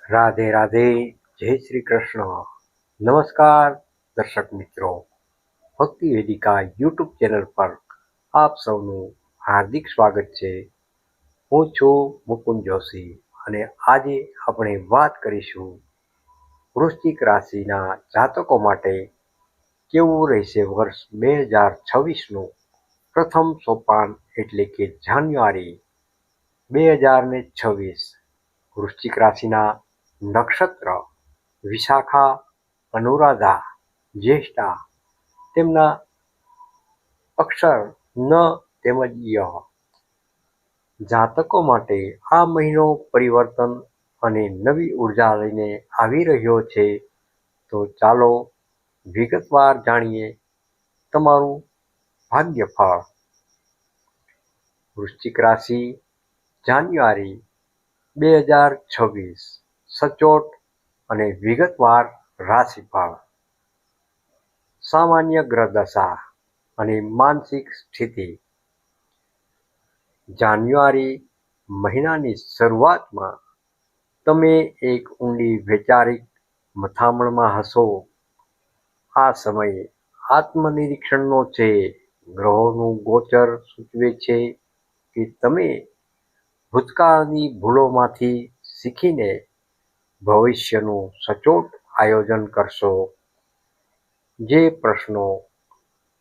રાધે રાધે. જય શ્રી કૃષ્ણ. નમસ્કાર દર્શક મિત્રો. ભક્તિ વેદિકા યુટ્યુબ ચેનલ પર આપ સૌનું હાર્દિક સ્વાગત છે. હું છું મુકુંદ જોશી અને આજે આપણે વાત કરીશું વૃશ્ચિક રાશિના જાતકો માટે કેવું રહેશે વર્ષ 2026નું પ્રથમ સોપાન એટલે કે જાન્યુઆરી 2026. વૃશ્ચિક રાશિના નક્ષત્ર વિશાખા, અનુરાધા, જ્યેષ્ઠા, તેમના અક્ષર ન તેમજ ય. જાતકો માટે આ મહિનો પરિવર્તન અને નવી ઉર્જા લઈને આવી રહ્યો છે. તો ચાલો વિગતવાર જાણીએ તમારું ભાગ્યફળ. વૃશ્ચિક રાશિ, જાન્યુઆરી 2026 સચોટ અને વિગતવાર રાશિફળ. સામાન્ય ગ્રહ દશા અને માનસિક સ્થિતિ. જાન્યુઆરી મહિનાની શરૂઆતમાં તમે એક ઊંડી વૈચારિક મથામણમાં હશો. આ સમય આત્મનિરીક્ષણનો છે. ગ્રહોનું ગોચર સૂચવે છે કે તમે ભૂતકાળની ભૂલોમાંથી શીખીને ભવિષ્યનું સચોટ આયોજન કરશો. જે પ્રશ્નો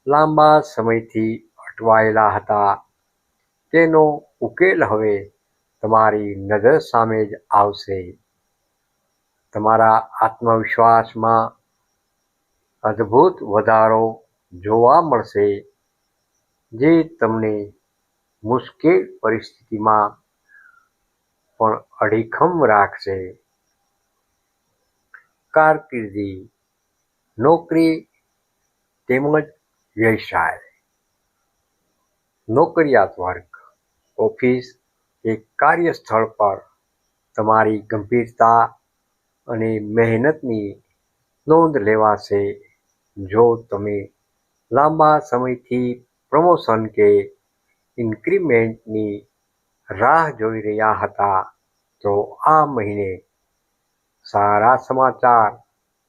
લાંબા સમયથી અટવાયેલા હતા તેનો ઉકેલ હવે તમારી નજર સામે જ આવશે. તમારા આત્મવિશ્વાસમાં અદ્ભુત વધારો જોવા મળશે, જે તમને મુશ્કેલ પરિસ્થિતિમાં પણ અડીખમ રાખશે. કારકિર્દી, નોકરી તેમજ વ્યવસાય. નોકરિયાત વર્ગ, ઓફિસ કે કાર્યસ્થળ પર તમારી ગંભીરતા અને મહેનતની નોંધ લેવાશે. જો તમે લાંબા સમયથી પ્રમોશન કે ઇન્ક્રીમેન્ટની રાહ જોઈ રહ્યા હતા તો આ મહિને સારા સમાચાર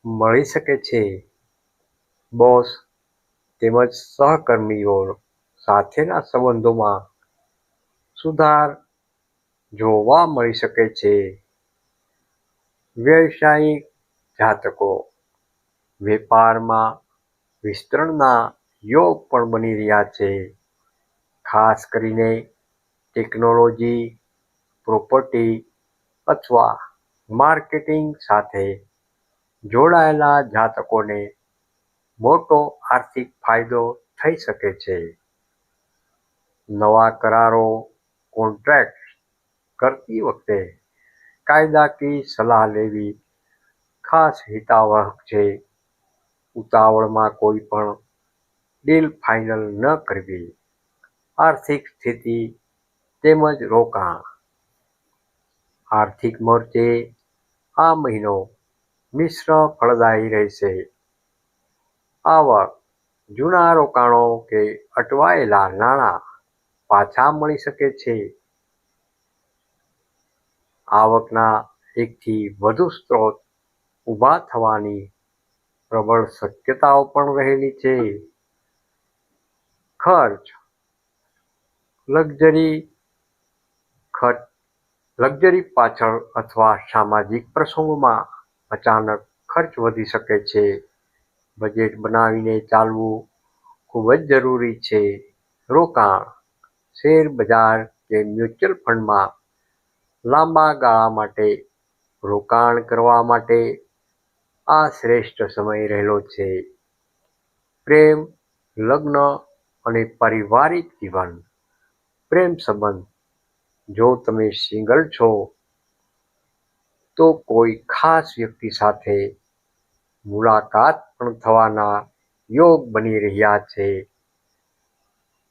મળી શકે છે. બોસ તેમજ સહકર્મીઓ સાથેના સંબંધોમાં સુધાર જોવા મળી શકે છે. વ્યવસાયિક જાતકો, વેપારમાં વિસ્તરણના યોગ પણ બની રહ્યા છે. ખાસ કરીને ટેકનોલોજી, પ્રોપર્ટી અથવા માર્કેટિંગ સાથે જોડાયેલા જાતકોને મોટો આર્થિક ફાયદો થઈ શકે છે. નવા કરારો, કોન્ટ્રાક્ટ કરતી વખતે કાયદાકીય સલાહ લેવી ખાસ હિતાવહ છે. ઉતાવળમાં કોઈ પણ ડીલ ફાઇનલ ન કરવી. આર્થિક સ્થિતિ તેમજ રોકાણ. આર્થિક મોરચે આ મહિનો મિશ્ર ફળદાયી રહેશે. આવક, જૂના રોકાણો કે અટવાયેલા નાણાં પાછા મળી શકે છે. આવકના એકથી વધુ સ્ત્રોત ઊભા થવાની પ્રબળ શક્યતાઓ પણ રહેલી છે. ખર્ચ, લક્ઝરી પાછળ અથવા સામાજિક પ્રસંગોમાં અચાનક ખર્ચ વધી શકે છે. બજેટ બનાવીને ચાલવું ખૂબ જ જરૂરી છે. રોકાણ, શેર બજાર કે મ્યુચ્યુઅલ ફંડમાં લાંબા ગાળા માટે રોકાણ કરવા માટે આ શ્રેષ્ઠ સમય રહેલો છે. પ્રેમ, લગ્ન અને પારિવારિક જીવન. પ્રેમ સંબંધ, જો તમે સિંગલ છો તો કોઈ ખાસ વ્યક્તિ સાથે મુલાકાત પણ થવાના યોગ બની રહ્યા છે.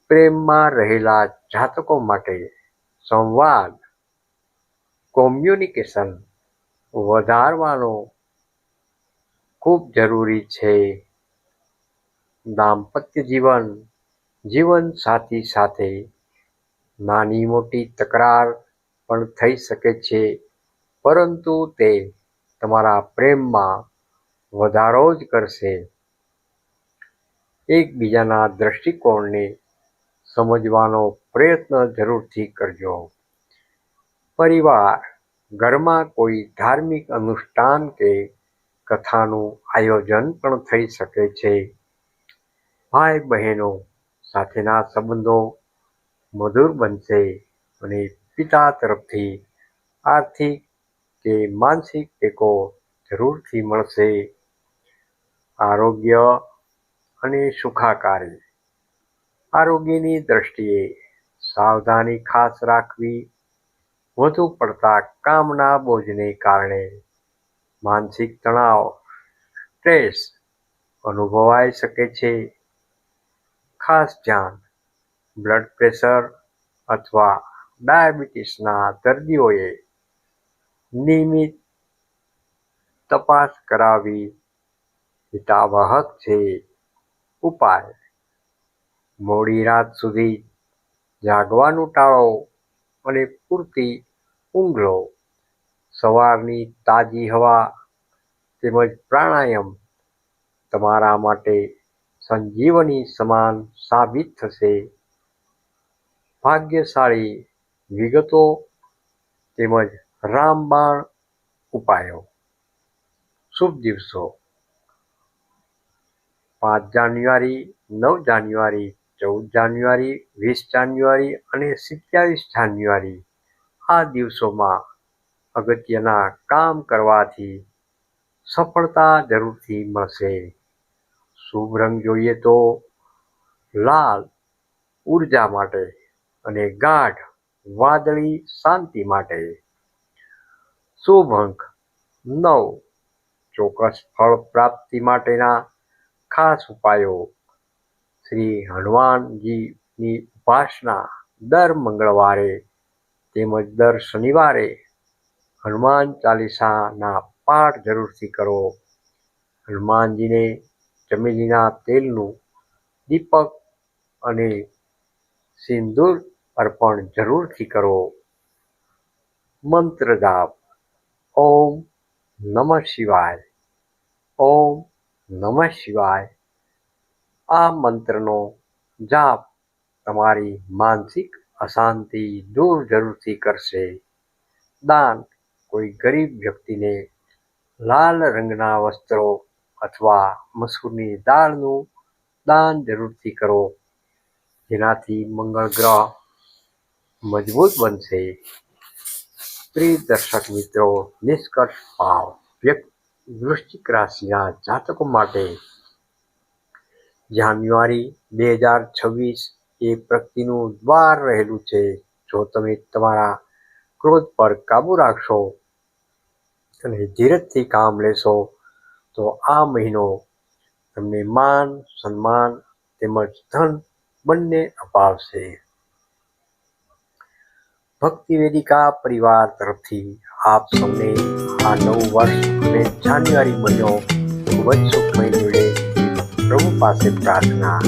પ્રેમમાં રહેલા જાતકો માટે સંવાદ, કોમ્યુનિકેશન વધારવાનો ખૂબ જરૂરી છે. દાંપત્ય જીવન, જીવનસાથી સાથે નાની મોટી તકરાર પણ થઈ શકે છે, પરંતુ તે તમારા પ્રેમમાં વધારો જ કરશે. એકબીજાના દૃષ્ટિકોણને સમજવાનો પ્રયત્ન જરૂરથી કરજો. પરિવાર ઘરમાં કોઈ ધાર્મિક અનુષ્ઠાન કે કથાનું આયોજન પણ થઈ શકે છે. ભાઈ બહેનો સાથેના સંબંધો મધુર બનશે અને પિતા તરફથી આર્થિક કે માનસિક ટેકો જરૂરથી મળશે. આરોગ્ય અને સુખાકારી. આરોગ્યની દ્રષ્ટિએ સાવધાની ખાસ રાખવી. વધુ પડતા કામના બોજને કારણે માનસિક તણાવ, સ્ટ્રેસ અનુભવાઈ શકે છે. ખાસ ધ્યાન: બ્લડ પ્રેશર અથવા ડાયાબિટીસના દર્દીઓએ નિયમિત તપાસ કરાવવી હિતાવહ છે. ઉપાય: મોડી રાત સુધી જાગવાનું ટાળો અને પૂરતી ઊંઘ લો. સવારની તાજી હવા તેમજ પ્રાણાયામ તમારા માટે સંજીવની સમાન સાબિત થશે. ભાગ્યશાળી વિગતો તેમજ રામબાણ ઉપાયો. શુભ દિવસો: 5 જાન્યુઆરી, 9 જાન્યુઆરી, 14 જાન્યુઆરી, 20 જાન્યુઆરી અને 27 જાન્યુઆરી. આ દિવસોમાં અગત્યના કામ કરવાથી સફળતા જરૂરથી મળશે. શુભ રંગ જોઈએ તો લાલ ઉર્જા માટે અને ગાઢ વાદળી શાંતિ માટે. શુભ અંક 9. ચોક્કસ ફળ પ્રાપ્તિ માટેના ખાસ ઉપાયો. શ્રી હનુમાનજીની ઉપાસના દર મંગળવારે તેમજ દર શનિવારે હનુમાન ચાલીસાના પાઠ જરૂરથી કરો. હનુમાનજીને ચમેલીના તેલનું દીપક અને સિંદૂર અર્પણ જરૂરથી કરો. મંત્ર જાપ: ઓમ નમઃ શિવાય, ઓમ નમઃ શિવાય. આ મંત્રનો જાપ તમારી માનસિક અશાંતિ દૂર જરૂરથી કરશે. દાન: કોઈ ગરીબ વ્યક્તિને લાલ રંગના વસ્ત્રો અથવા મસૂરની દાળનું દાન જરૂરથી કરો, જેનાથી મંગળ ગ્રહ મજબૂત બનશે. પ્રિય દર્શક મિત્રો, નિષ્કર્ષ ભાવ: વૃશ્ચિક રાશિના જાતકો માટે જાન્યુઆરી 2026 એ પ્રગતિનું દ્વાર રહેલું છે. જો તમે તમારા ક્રોધ પર કાબૂ રાખશો અને ધીરજથી કામ લેશો તો આ મહિનો તમને માન, સન્માન તેમજ ધન બંને અપાવશે. ભક્તિ વેદિકા પરિવાર તરફથી આપ સૌને આ નવું વર્ષ અને જાન્યુઆરી મહિનો ખૂબ જ સુખમય નીવડે પ્રભુ પાસે પ્રાર્થના.